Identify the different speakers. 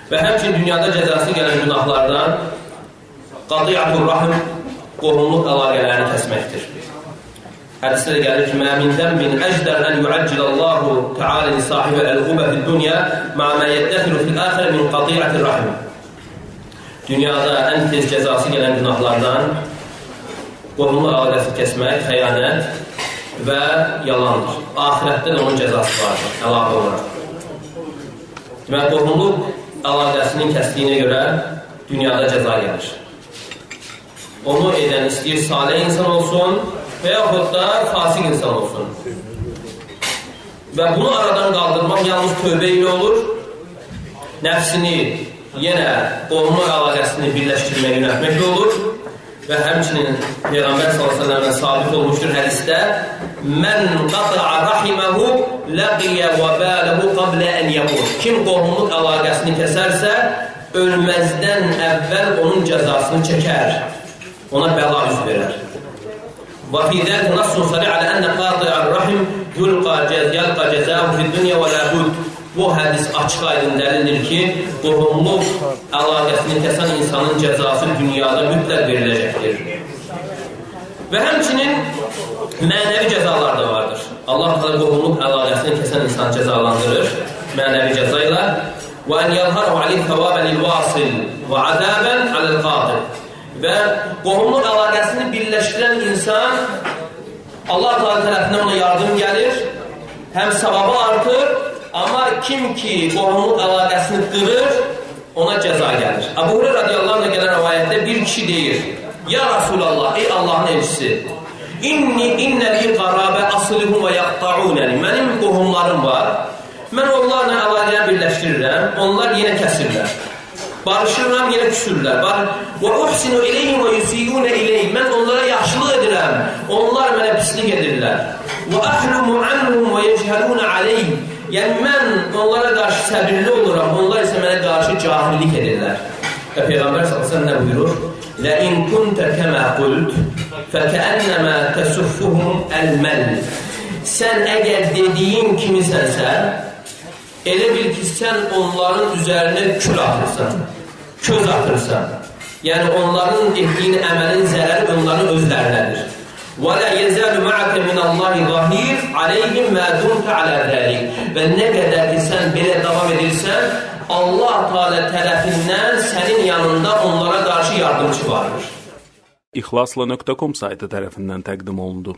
Speaker 1: Və həmçinin dünyada cəzası gələn günahlardan qati'atur rahim, qohumluq əlaqələrini kəsməkdir. Hədisdə də gəlir ki, mə min zəmbin əcdər ən yu'əccilallahu Teala li sahibə əl-qubə fid-dünya mə yəddəxilu fil-əxirə min qati'atir rahim. Dünyada ən tez cəzası gələn günahlardan qohumluq əlaqəsi kəsmək, xəyanət və yalandır. Ahirətdə də onun cəzası vardır, əlavə olaraq. Demək, qohumluq əlaqəsinin kəsdiyinə görə dünyada cəza gəlir. Onu edən istəyir salih insan olsun və yaxud da fasik insan olsun. Və bunu aradan qaldırmaq yalnız tövbə ilə olur. Nəfsini yenə qohumluq əlaqəsini birləşdirməyə yönəltməklə olur. Və həmçinin Peyğəmbər s.ə.v-dən sabit olmuşdur hədisdə mən qata'a rahiməhu ləqiyyə və bələhu qablə ən yəmur. Kim qohumluq əlaqəsini kəsərsə, ölməzdən əvvəl onun cəzasını çəkər. Ona bəla üz verər. Və fi zəlik nassun sari alə ənə qati'ar rahim yulqa cəzəhu fid-dünya və ləhud. Bu hədis açıq aydın dəlildir ki, qohumluq əlaqəsini kəsən insanın cəzası dünyada mütləq veriləcəkdir. Və həmçinin mənəvi cəzalar da vardır. Allah qohumluq əlaqəsini kəsən insan cəzalandırır mənəvi cəza ilə. Və ən yəlharu aleyh təvabən il-vasil və azəbən aləl-qatil. Və qohumluq əlaqəsini birləşdirən insan Allah tərəfindən ona yardım gəlir, həm savabı artır. Amma kim ki qohumluq əlaqəsini qırır, ona cəza gəlir. Əbu Hureyra radiyallahu anh gələn rəvayətdə bir kişi deyir, ya Rasulallah, ey Allahın elçisi, innəli qarabə asılihum və yaqta'unəni, mənim qohumlarım var, mən onlarla əlaqəni birləşdirirəm, onlar yenə kəsirlər. Barışırlar, yenə küsürlər. Və uhsinu iləyhim və yusiyunə iləyhim, mən onlara yaxşılıq edirəm, onlar mənə pislik edirlər. Və əhlumu anhum və yechəlunə aleyhim, yəni mən onlara qarşı səbirli oluram, onlar isə mənə qarşı cahillik edirlər. Və Peyğəmbər s.ə.v nə buyurur? لَاِنْ كُنْتَ كَمَا قُلْتُ فَكَأَنَّمَا تَسُفُّهُمْ الْمَلِّ. Sən əgər dediyin kimisənsə, elə bil ki, sən onların üzərinə kül atırsan, köz atırsan. Yəni onların etdiyin əməlin zərəri onların özlərindədir. وَلَا يَزَالُ مَعَكَ مِنَ اللّٰهِ ظَهِيرٌ عَلَيْهِمْ مَا دُمْتَ عَلَى ذَلِكَ. Və nə qədər ki, sən belə davam edirsən, Allah Teala tərəfindən sənin yanında onlara qarşı yardımcı vardır.
Speaker 2: İxlasla.com saytı tərəfindən təqdim olundu.